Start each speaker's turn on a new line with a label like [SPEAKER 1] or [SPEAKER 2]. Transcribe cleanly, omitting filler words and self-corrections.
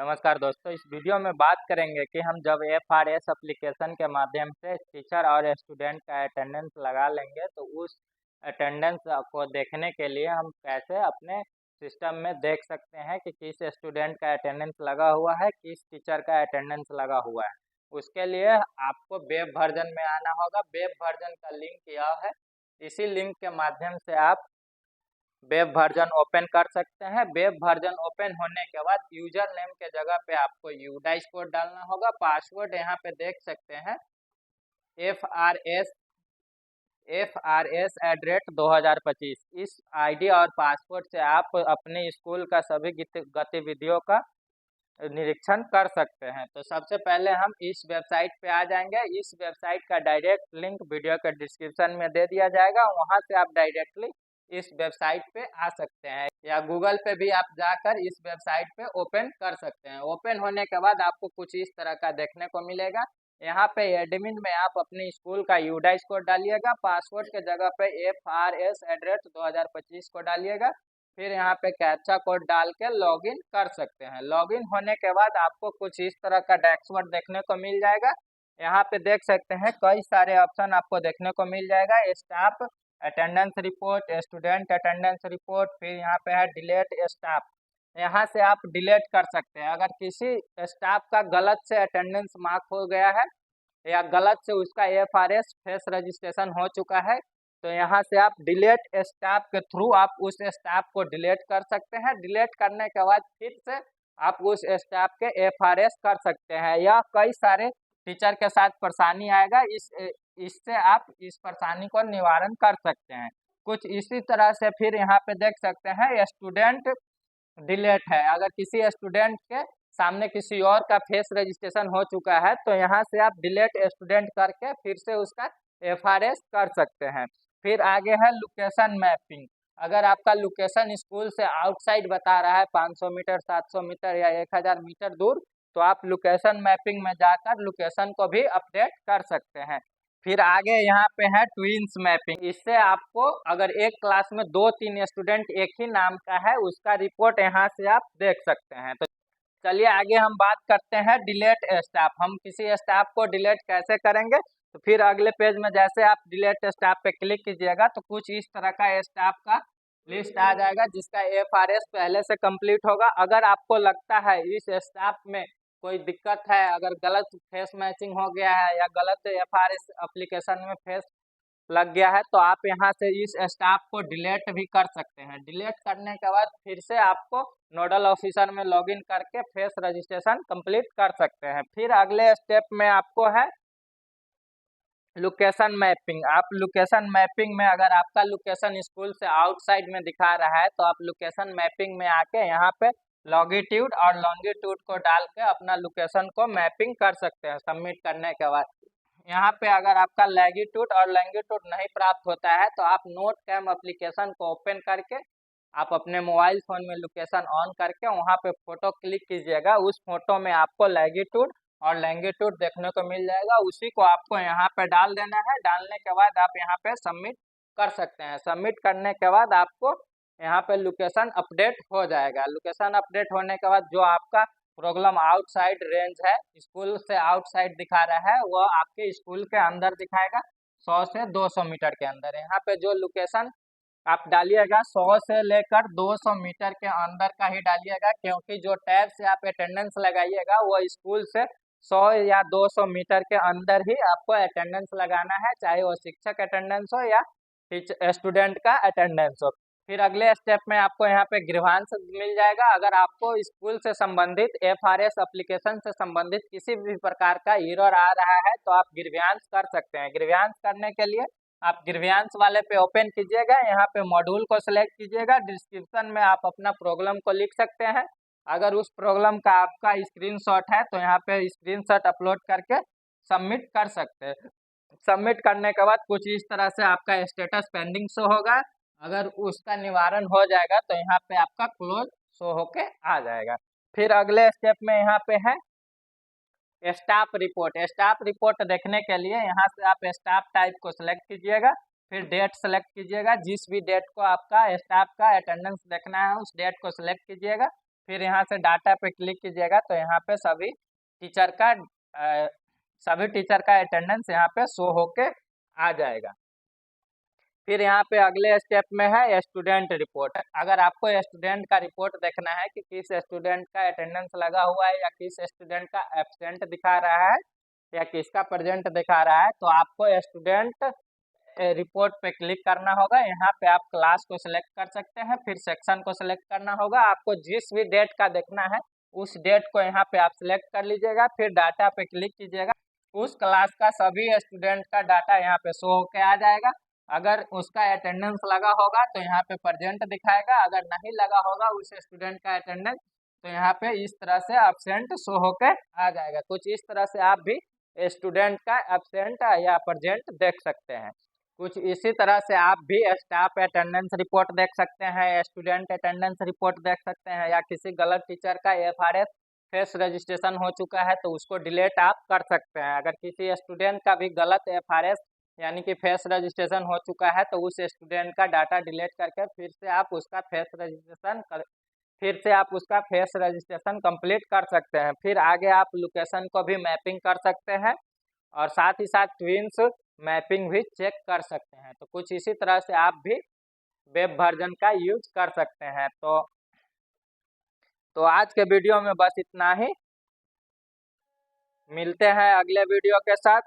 [SPEAKER 1] नमस्कार दोस्तों, इस वीडियो में बात करेंगे कि हम जब एफआरएस एप्लीकेशन के माध्यम से टीचर और स्टूडेंट का अटेंडेंस लगा लेंगे तो उस अटेंडेंस को देखने के लिए हम कैसे अपने सिस्टम में देख सकते हैं कि किस स्टूडेंट का अटेंडेंस लगा हुआ है, किस टीचर का अटेंडेंस लगा हुआ है। उसके लिए आपको वेब वर्जन में आना होगा। वेब वर्जन का लिंक यह है। इसी लिंक के माध्यम से आप वेब वर्जन ओपन कर सकते हैं। वेब वर्जन ओपन होने के बाद यूजर नेम के जगह पे आपको यूडाइस कोड डालना होगा। पासवर्ड यहाँ पे देख सकते हैं FRS@2025। इस आईडी और पासवर्ड से आप अपने स्कूल का सभी गतिविधियों का निरीक्षण कर सकते हैं। तो सबसे पहले हम इस वेबसाइट पे आ जाएंगे। इस वेबसाइट का डायरेक्ट लिंक वीडियो के डिस्क्रिप्शन में दे दिया जाएगा। वहां से आप डायरेक्टली इस वेबसाइट पे आ सकते हैं या गूगल पे भी आप जाकर इस वेबसाइट पे ओपन कर सकते हैं। ओपन होने के बाद आपको कुछ इस तरह का देखने को मिलेगा। यहाँ पे एडमिन में आप अपने स्कूल का यूडाइस कोड डालिएगा। पासवर्ड के जगह पे FRS@2025 को डालिएगा। फिर यहाँ पे कैप्चा कोड डाल के लॉगिन कर सकते हैं। लॉगिन होने के बाद आपको कुछ इस तरह का डैशबोर्ड देखने को मिल जाएगा। यहाँ पे देख सकते हैं कई सारे ऑप्शन आपको देखने को मिल जाएगा। Staff attendance report, student attendance report, फिर यहाँ पे है डिलीट स्टाफ। यहाँ से आप डिलीट कर सकते हैं। अगर किसी स्टाफ का गलत से अटेंडेंस मार्क हो गया है या गलत से उसका FRS फेस रजिस्ट्रेशन हो चुका है तो यहाँ से आप डिलीट स्टाफ के थ्रू आप उस स्टाफ को डिलीट कर सकते हैं। डिलीट करने के बाद फिर से आप उस स्टाफ के FRS कर सकते हैं या कई सारे टीचर के साथ परेशानी आएगा। इससे आप इस परेशानी को निवारण कर सकते हैं। कुछ इसी तरह से फिर यहाँ पे देख सकते हैं स्टूडेंट डिलीट है। अगर किसी स्टूडेंट के सामने किसी और का फेस रजिस्ट्रेशन हो चुका है तो यहाँ से आप डिलीट स्टूडेंट करके फिर से उसका FRS कर सकते हैं। फिर आगे है लोकेशन मैपिंग। अगर आपका लोकेशन स्कूल से आउटसाइड बता रहा है 500 मीटर, 700 मीटर या 1000 मीटर दूर, तो आप लोकेशन मैपिंग में जाकर लोकेशन को भी अपडेट कर सकते हैं। फिर आगे यहाँ पे है ट्विंस मैपिंग। इससे आपको अगर एक क्लास में 2-3 स्टूडेंट एक ही नाम का है उसका रिपोर्ट यहाँ से आप देख सकते हैं। तो चलिए आगे हम बात करते हैं डिलीट स्टाफ। हम किसी स्टाफ को डिलीट कैसे करेंगे, तो फिर अगले पेज में जैसे आप डिलीट स्टाफ पे क्लिक कीजिएगा तो कुछ इस तरह का स्टाफ का लिस्ट आ जाएगा जिसका FRS पहले से कंप्लीट होगा। अगर आपको लगता है इस स्टाफ में कोई दिक्कत है, अगर गलत फेस मैचिंग हो गया है या गलत FRS एप्लीकेशन में फेस लग गया है तो आप यहाँ से इस स्टाफ को डिलीट भी कर सकते हैं। डिलीट करने के बाद फिर से आपको नोडल ऑफिसर में लॉगिन करके फेस रजिस्ट्रेशन कंप्लीट कर सकते हैं। फिर अगले स्टेप में आपको है लोकेशन मैपिंग। आप लोकेशन मैपिंग में अगर आपका लोकेशन स्कूल से आउटसाइड में दिखा रहा है तो आप लोकेशन मैपिंग में आके यहाँ पे लॉन्गिट्यूड और लॉन्गिट्यूड को डाल के अपना लोकेशन को मैपिंग कर सकते हैं। सबमिट करने के बाद यहाँ पे अगर आपका लैगिट्यूड और लॉन्गिट्यूड नहीं प्राप्त होता है तो आप नोट कैम एप्लीकेशन को ओपन करके आप अपने मोबाइल फोन में लोकेशन ऑन करके वहाँ पे फोटो क्लिक कीजिएगा। उस फोटो में आपको लैगिट्यूड और लॉन्गिट्यूड देखने को मिल जाएगा। उसी को आपको यहाँ पे डाल देना है। डालने के बाद आप यहाँ पे सबमिट कर सकते हैं। सबमिट करने के बाद आपको यहाँ पे लोकेशन अपडेट हो जाएगा। लोकेशन अपडेट होने के बाद जो आपका प्रॉब्लम आउटसाइड रेंज है, स्कूल से आउटसाइड दिखा रहा है, वो आपके स्कूल के अंदर दिखाएगा 100 से 200 मीटर के अंदर। यहाँ पे जो लोकेशन आप डालिएगा 100 से लेकर 200 मीटर के अंदर का ही डालिएगा, क्योंकि जो टैब से आप अटेंडेंस लगाइएगा वो स्कूल से 100 या 200 मीटर के अंदर ही आपको अटेंडेंस लगाना है, चाहे वो शिक्षक अटेंडेंस हो या स्टूडेंट का अटेंडेंस हो। फिर अगले स्टेप में आपको यहाँ पे ग्रीवांस मिल जाएगा। अगर आपको स्कूल से संबंधित FRS एप्लीकेशन से संबंधित किसी भी प्रकार का एरर आ रहा है तो आप ग्रीवांस कर सकते हैं। ग्रीवांस करने के लिए आप ग्रीवांस वाले पे ओपन कीजिएगा, यहाँ पे मॉड्यूल को सिलेक्ट कीजिएगा। डिस्क्रिप्शन में आप अपना प्रॉब्लम को लिख सकते हैं। अगर उस प्रॉब्लम का आपका स्क्रीनशॉट है तो यहाँ पे स्क्रीनशॉट अपलोड करके सबमिट कर सकते हैं। सबमिट करने के बाद कुछ इस तरह से आपका स्टेटस पेंडिंग शो होगा। अगर उसका निवारण हो जाएगा तो यहाँ पे आपका क्लोज शो होके आ जाएगा। फिर अगले स्टेप में यहाँ पे है स्टाफ रिपोर्ट। स्टाफ रिपोर्ट देखने के लिए यहाँ से आप स्टाफ टाइप को सिलेक्ट कीजिएगा, फिर डेट सेलेक्ट कीजिएगा। जिस भी डेट को आपका स्टाफ का अटेंडेंस देखना है उस डेट को सिलेक्ट कीजिएगा। फिर यहाँ से डाटा पे क्लिक कीजिएगा तो यहाँ पे सभी टीचर का अटेंडेंस यहाँ पे शो होके आ जाएगा। फिर यहाँ पे अगले स्टेप में है स्टूडेंट रिपोर्ट। अगर आपको स्टूडेंट का रिपोर्ट देखना है कि किस स्टूडेंट का अटेंडेंस लगा हुआ है या किस स्टूडेंट का एब्सेंट दिखा रहा है या किसका प्रेजेंट दिखा रहा है, तो आपको स्टूडेंट रिपोर्ट पे क्लिक करना होगा। यहाँ पे आप क्लास को सिलेक्ट कर सकते हैं, फिर सेक्शन को सिलेक्ट करना होगा। आपको जिस भी डेट का देखना है उस डेट को यहाँ पे आप सिलेक्ट कर लीजिएगा, फिर डाटा पे क्लिक कीजिएगा। उस क्लास का सभी स्टूडेंट का डाटा यहाँ पे शो होके आ जाएगा। अगर उसका अटेंडेंस लगा होगा तो यहाँ पे प्रेजेंट दिखाएगा, अगर नहीं लगा होगा उस स्टूडेंट का अटेंडेंस तो यहाँ पे इस तरह से एब्सेंट शो होके आ जाएगा। कुछ इस तरह से आप भी स्टूडेंट का एब्सेंट या प्रेजेंट देख सकते हैं। कुछ इसी तरह से आप भी स्टाफ अटेंडेंस रिपोर्ट देख सकते हैं, स्टूडेंट अटेंडेंस रिपोर्ट देख सकते हैं, या किसी गलत टीचर का FRS फेस रजिस्ट्रेशन हो चुका है तो उसको डिलीट आप कर सकते हैं। अगर किसी स्टूडेंट का भी गलत FRS यानी कि फेस रजिस्ट्रेशन हो चुका है तो उस स्टूडेंट का डाटा डिलीट करके फिर से आप उसका फेस रजिस्ट्रेशन कंप्लीट कर सकते हैं। फिर आगे आप लोकेशन को भी मैपिंग कर सकते हैं और साथ ही साथ ट्विंस मैपिंग भी चेक कर सकते हैं। तो कुछ इसी तरह से आप भी वेब वर्जन का यूज कर सकते हैं। तो आज के वीडियो में बस इतना ही। मिलते हैं अगले वीडियो के साथ।